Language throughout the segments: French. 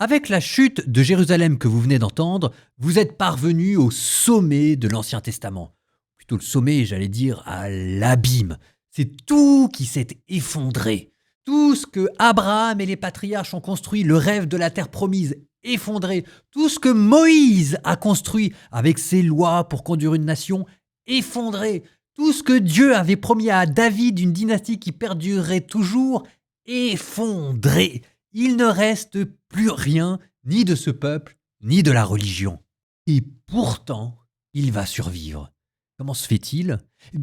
Avec la chute de Jérusalem que vous venez d'entendre, vous êtes parvenu au sommet de l'Ancien Testament. Plutôt le sommet, j'allais dire, à l'abîme. C'est tout qui s'est effondré. Tout ce que Abraham et les patriarches ont construit, le rêve de la terre promise, effondré. Tout ce que Moïse a construit avec ses lois pour conduire une nation, effondré. Tout ce que Dieu avait promis à David, une dynastie qui perdurerait toujours, effondré. Il ne reste plus rien, ni de ce peuple, ni de la religion. Et pourtant, il va survivre. Comment se fait-il ?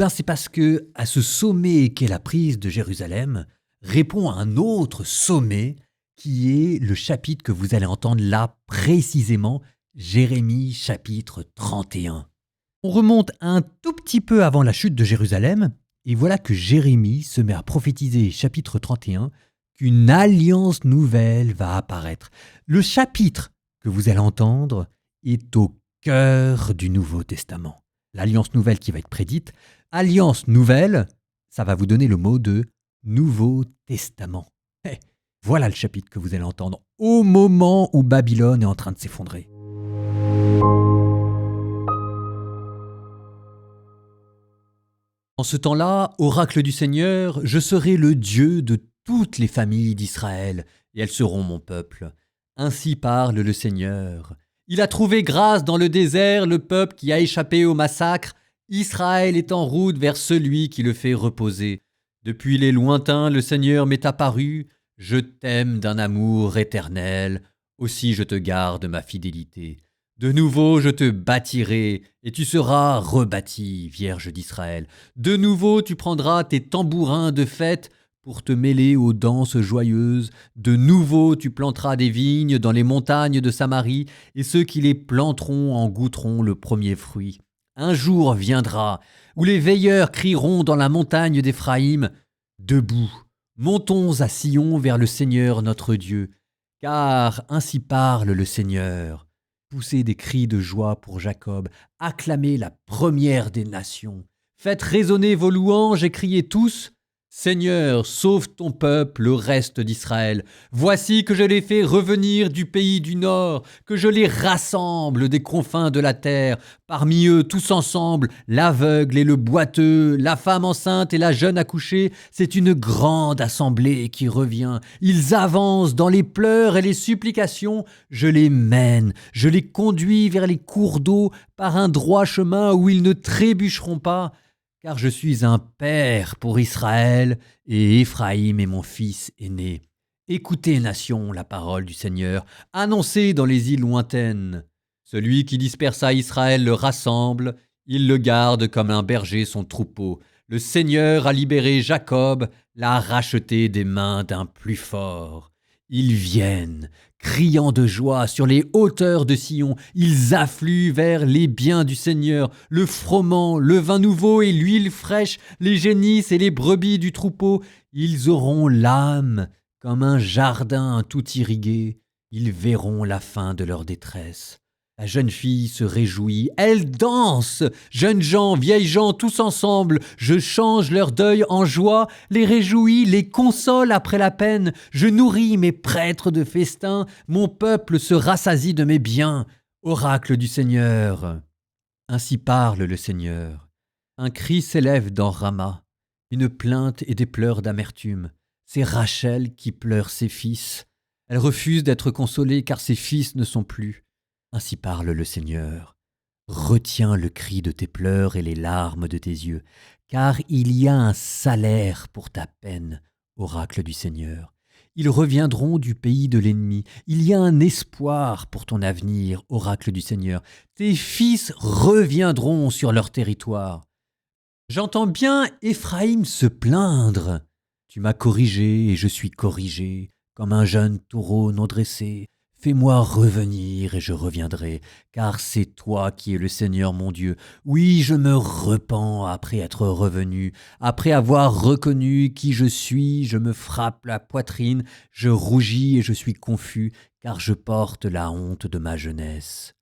C'est parce que, à ce sommet qu'est la prise de Jérusalem, répond un autre sommet qui est le chapitre que vous allez entendre là précisément, Jérémie chapitre 31. On remonte un tout petit peu avant la chute de Jérusalem, et voilà que Jérémie se met à prophétiser chapitre 31 qu'une alliance nouvelle va apparaître. Le chapitre que vous allez entendre est au cœur du Nouveau Testament. L'alliance nouvelle qui va être prédite, alliance nouvelle, ça va vous donner le mot de Nouveau Testament. Voilà le chapitre que vous allez entendre au moment où Babylone est en train de s'effondrer. En ce temps-là, oracle du Seigneur, je serai le Dieu de toutes les familles d'Israël, et elles seront mon peuple. Ainsi parle le Seigneur. Il a trouvé grâce dans le désert le peuple qui a échappé au massacre. Israël est en route vers celui qui le fait reposer. Depuis les lointains, le Seigneur m'est apparu. Je t'aime d'un amour éternel, aussi je te garde ma fidélité. De nouveau je te bâtirai, et tu seras rebâti, Vierge d'Israël. De nouveau tu prendras tes tambourins de fête pour te mêler aux danses joyeuses. De nouveau tu planteras des vignes dans les montagnes de Samarie, et ceux qui les planteront en goûteront le premier fruit. Un jour viendra où les veilleurs crieront dans la montagne d'Éphraïm, « Debout, montons à Sion vers le Seigneur notre Dieu, car ainsi parle le Seigneur. Poussez des cris de joie pour Jacob, acclamez la première des nations. Faites résonner vos louanges et criez tous, Seigneur, sauve ton peuple, le reste d'Israël. Voici que je les fais revenir du pays du Nord, que je les rassemble des confins de la terre. Parmi eux, tous ensemble, l'aveugle et le boiteux, la femme enceinte et la jeune accouchée, c'est une grande assemblée qui revient. Ils avancent dans les pleurs et les supplications. Je les mène, je les conduis vers les cours d'eau par un droit chemin où ils ne trébucheront pas. Car je suis un père pour Israël, et Éphraïm est mon fils aîné. Écoutez, nations, la parole du Seigneur, annoncez dans les îles lointaines. Celui qui dispersa Israël le rassemble, il le garde comme un berger son troupeau. Le Seigneur a libéré Jacob, l'a racheté des mains d'un plus fort. Ils viennent, criant de joie sur les hauteurs de Sion, ils affluent vers les biens du Seigneur, le froment, le vin nouveau et l'huile fraîche, les génisses et les brebis du troupeau. Ils auront l'âme comme un jardin tout irrigué, ils verront la fin de leur détresse. La jeune fille se réjouit, elle danse. Jeunes gens, vieilles gens, tous ensemble, je change leur deuil en joie, les réjouis, les console après la peine. Je nourris mes prêtres de festin, mon peuple se rassasie de mes biens. Oracle du Seigneur. Ainsi parle le Seigneur. Un cri s'élève dans Rama, une plainte et des pleurs d'amertume. C'est Rachel qui pleure ses fils. Elle refuse d'être consolée car ses fils ne sont plus. Ainsi parle le Seigneur. Retiens le cri de tes pleurs et les larmes de tes yeux, car il y a un salaire pour ta peine, oracle du Seigneur. Ils reviendront du pays de l'ennemi. Il y a un espoir pour ton avenir, oracle du Seigneur. Tes fils reviendront sur leur territoire. J'entends bien Éphraïm se plaindre. Tu m'as corrigé et je suis corrigé, comme un jeune taureau non dressé. Fais-moi revenir et je reviendrai, car c'est toi qui es le Seigneur mon Dieu. Oui, je me repens après être revenu, après avoir reconnu qui je suis, je me frappe la poitrine, je rougis et je suis confus, car je porte la honte de ma jeunesse.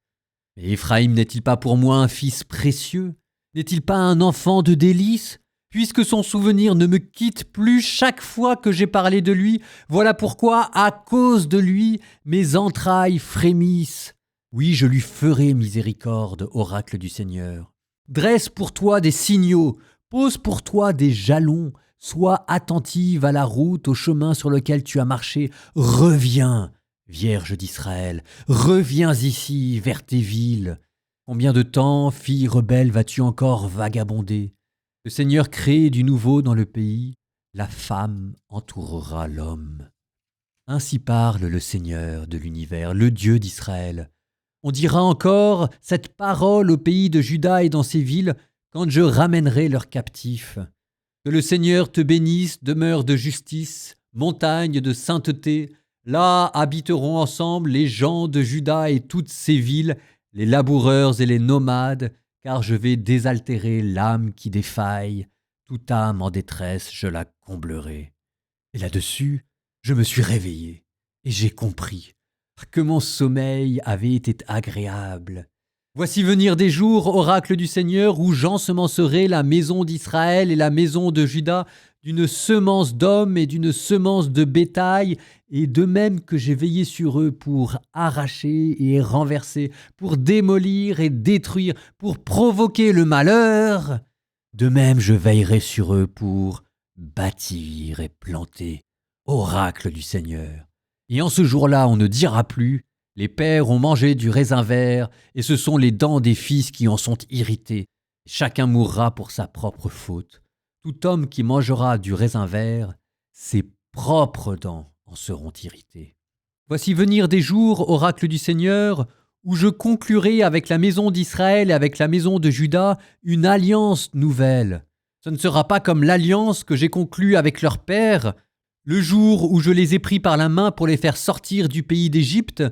Mais Éphraïm n'est-il pas pour moi un fils précieux ? N'est-il pas un enfant de délices ? puisque son souvenir ne me quitte plus chaque fois que j'ai parlé de lui. Voilà pourquoi, à cause de lui, mes entrailles frémissent. Oui, je lui ferai miséricorde, oracle du Seigneur. Dresse pour toi des signaux, pose pour toi des jalons, sois attentive à la route, au chemin sur lequel tu as marché. Reviens, Vierge d'Israël, reviens ici, vers tes villes. Combien de temps, fille rebelle, vas-tu encore vagabonder? Le Seigneur crée du nouveau dans le pays, la femme entourera l'homme. Ainsi parle le Seigneur de l'univers, le Dieu d'Israël. On dira encore cette parole au pays de Juda et dans ses villes, quand je ramènerai leurs captifs. Que le Seigneur te bénisse, demeure de justice, montagne de sainteté. Là habiteront ensemble les gens de Juda et toutes ses villes, les laboureurs et les nomades, car je vais désaltérer l'âme qui défaille. Toute âme en détresse, je la comblerai. Et là-dessus, je me suis réveillé et j'ai compris que mon sommeil avait été agréable. Voici venir des jours, oracle du Seigneur, où j'ensemencerai la maison d'Israël et la maison de Juda d'une semence d'hommes et d'une semence de bétail, et de même que j'ai veillé sur eux pour arracher et renverser, pour démolir et détruire, pour provoquer le malheur, de même je veillerai sur eux pour bâtir et planter, oracle du Seigneur. Et en ce jour-là, on ne dira plus « Les pères ont mangé du raisin vert, et ce sont les dents des fils qui en sont irritées. Chacun mourra pour sa propre faute. Tout homme qui mangera du raisin vert, ses propres dents en seront irritées. Voici venir des jours, oracle du Seigneur, où je conclurai avec la maison d'Israël et avec la maison de Juda une alliance nouvelle. Ce ne sera pas comme l'alliance que j'ai conclue avec leurs pères, le jour où je les ai pris par la main pour les faire sortir du pays d'Égypte.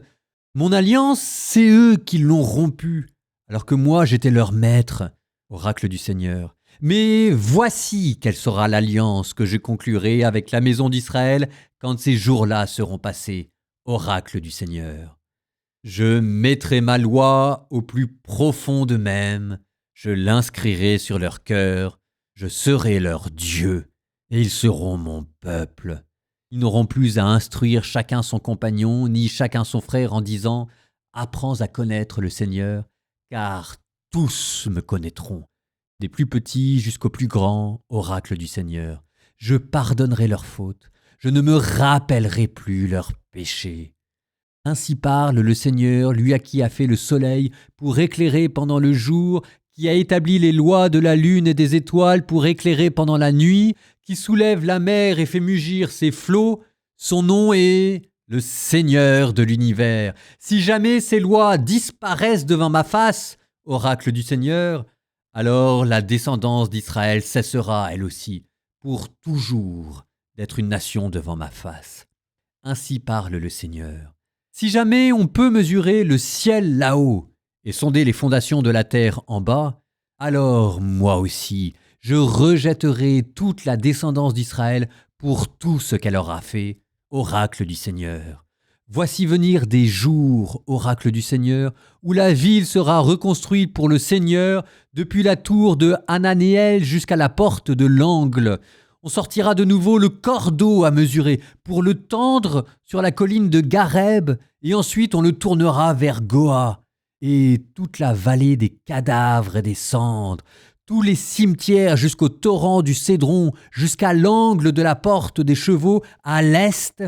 Mon alliance, c'est eux qui l'ont rompue, alors que moi j'étais leur maître, oracle du Seigneur. Mais voici quelle sera l'alliance que je conclurai avec la maison d'Israël quand ces jours-là seront passés, oracle du Seigneur. Je mettrai ma loi au plus profond d'eux-mêmes, je l'inscrirai sur leur cœur, je serai leur Dieu, et ils seront mon peuple. Ils n'auront plus à instruire chacun son compagnon, ni chacun son frère en disant « Apprends à connaître le Seigneur, car tous me connaîtront, des plus petits jusqu'aux plus grands, oracle du Seigneur. Je pardonnerai leurs fautes, je ne me rappellerai plus leurs péchés. » Ainsi parle le Seigneur, lui à qui a fait le soleil pour éclairer pendant le jour, qui a établi les lois de la lune et des étoiles pour éclairer pendant la nuit, qui soulève la mer et fait mugir ses flots. Son nom est le Seigneur de l'univers. Si jamais ces lois disparaissent devant ma face, oracle du Seigneur, alors la descendance d'Israël cessera, elle aussi, pour toujours, d'être une nation devant ma face. Ainsi parle le Seigneur. Si jamais on peut mesurer le ciel là-haut et sonder les fondations de la terre en bas, alors moi aussi, je rejetterai toute la descendance d'Israël pour tout ce qu'elle aura fait, oracle du Seigneur. Voici venir des jours, oracle du Seigneur, où la ville sera reconstruite pour le Seigneur, depuis la tour de Hananéel jusqu'à la porte de l'angle. On sortira de nouveau le cordeau à mesurer pour le tendre sur la colline de Gareb, et ensuite on le tournera vers Goa. Et toute la vallée des cadavres et des cendres, tous les cimetières jusqu'au torrent du Cédron, jusqu'à l'angle de la porte des chevaux à l'est,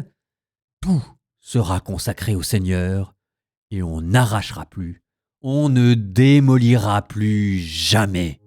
tout sera consacré au Seigneur, et on n'arrachera plus, on ne démolira plus jamais.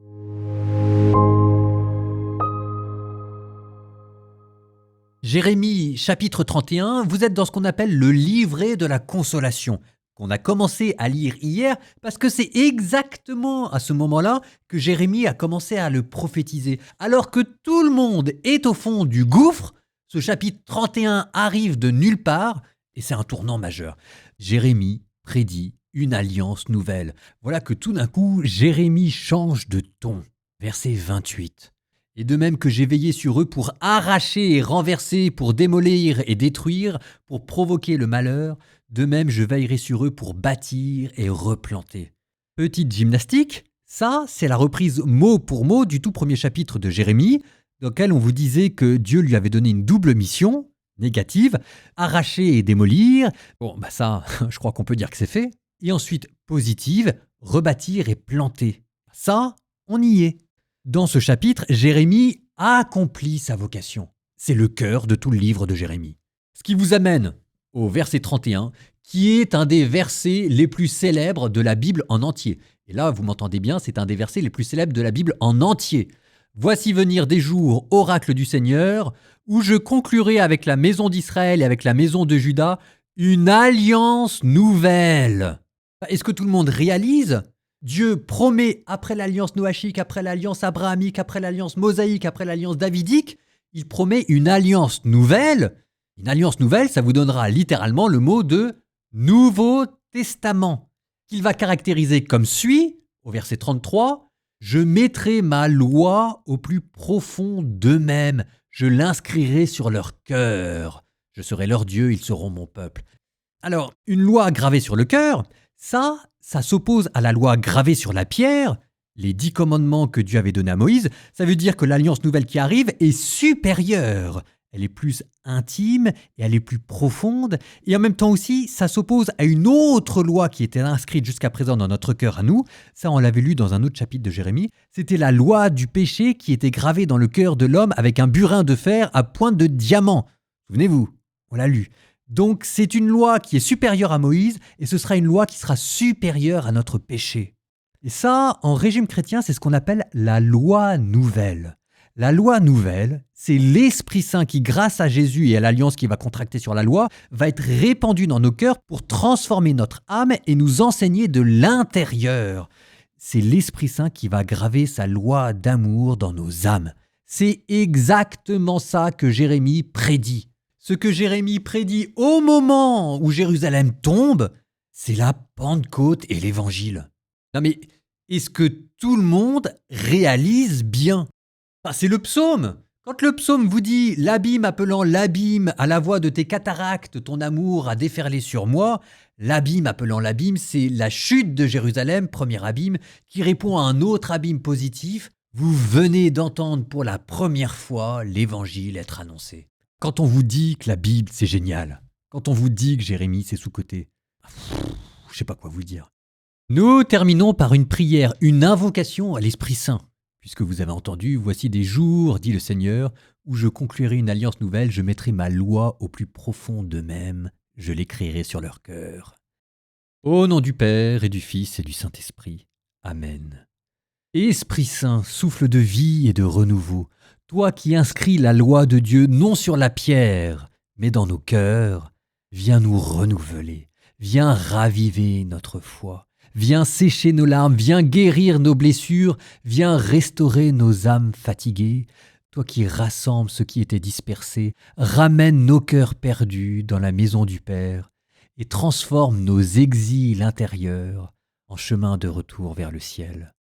Jérémie, chapitre 31, vous êtes dans ce qu'on appelle le livret de la consolation, qu'on a commencé à lire hier, parce que c'est exactement à ce moment-là que Jérémie a commencé à le prophétiser. Alors que tout le monde est au fond du gouffre, ce chapitre 31 arrive de nulle part, et c'est un tournant majeur. Jérémie prédit une alliance nouvelle. Voilà que tout d'un coup, Jérémie change de ton. Verset 28. Et de même que j'ai veillé sur eux pour arracher et renverser, pour démolir et détruire, pour provoquer le malheur, de même je veillerai sur eux pour bâtir et replanter. Petite gymnastique, Ça, c'est la reprise mot pour mot du tout premier chapitre de Jérémie, dans lequel on vous disait que Dieu lui avait donné une double mission, négative, arracher et démolir. Bon, bah ça, je crois qu'on peut dire que c'est fait. Et ensuite, positive, rebâtir et planter. Ça, on y est. Dans ce chapitre, Jérémie accomplit sa vocation. C'est le cœur de tout le livre de Jérémie. Ce qui vous amène au verset 31, qui est un des versets les plus célèbres de la Bible en entier. Et là, vous m'entendez bien, c'est un des versets les plus célèbres de la Bible en entier. Voici venir des jours, oracle du Seigneur, où je conclurai avec la maison d'Israël et avec la maison de Juda une alliance nouvelle. Est-ce que tout le monde réalise ? Dieu promet, après l'alliance noachique, après l'alliance abrahamique, après l'alliance mosaïque, après l'alliance davidique, il promet une alliance nouvelle. Une alliance nouvelle, ça vous donnera littéralement le mot de Nouveau Testament, qu'il va caractériser comme suit, au verset 33, « Je mettrai ma loi au plus profond d'eux-mêmes, je l'inscrirai sur leur cœur. Je serai leur Dieu, ils seront mon peuple. » Alors, une loi gravée sur le cœur, ça s'oppose à la loi gravée sur la pierre, les 10 commandements que Dieu avait donnés à Moïse. Ça veut dire que l'alliance nouvelle qui arrive est supérieure. Elle est plus intime et elle est plus profonde. Et en même temps aussi, ça s'oppose à une autre loi qui était inscrite jusqu'à présent dans notre cœur à nous. Ça, on l'avait lu dans un autre chapitre de Jérémie. C'était la loi du péché qui était gravée dans le cœur de l'homme avec un burin de fer à pointe de diamant. Souvenez-vous, on l'a lu. Donc c'est une loi qui est supérieure à Moïse et ce sera une loi qui sera supérieure à notre péché. Et ça, en régime chrétien, c'est ce qu'on appelle la loi nouvelle. La loi nouvelle, c'est l'Esprit Saint qui, grâce à Jésus et à l'alliance qu'il va contracter sur la loi, va être répandu dans nos cœurs pour transformer notre âme et nous enseigner de l'intérieur. C'est l'Esprit Saint qui va graver sa loi d'amour dans nos âmes. C'est exactement ça que Jérémie prédit. Ce que Jérémie prédit au moment où Jérusalem tombe, c'est la Pentecôte et l'Évangile. Non mais, est-ce que tout le monde réalise bien ? C'est le psaume. Quand le psaume vous dit « L'abîme appelant l'abîme, à la voix de tes cataractes, ton amour a déferlé sur moi », l'abîme appelant l'abîme, c'est la chute de Jérusalem, premier abîme, qui répond à un autre abîme positif. Vous venez d'entendre pour la première fois l'Évangile être annoncé. Quand on vous dit que la Bible, c'est génial, quand on vous dit que Jérémie, c'est sous-coté, je ne sais pas quoi vous dire. Nous terminons par une prière, une invocation à l'Esprit Saint. Puisque vous avez entendu, voici des jours, dit le Seigneur, où je conclurai une alliance nouvelle, je mettrai ma loi au plus profond d'eux-mêmes, je l'écrirai sur leur cœur. Au nom du Père et du Fils et du Saint-Esprit. Amen. Esprit Saint, souffle de vie et de renouveau, toi qui inscris la loi de Dieu non sur la pierre, mais dans nos cœurs, viens nous renouveler, viens raviver notre foi. Viens sécher nos larmes, viens guérir nos blessures, viens restaurer nos âmes fatiguées. Toi qui rassembles ceux qui étaient dispersés, ramène nos cœurs perdus dans la maison du Père et transforme nos exils intérieurs en chemin de retour vers le ciel.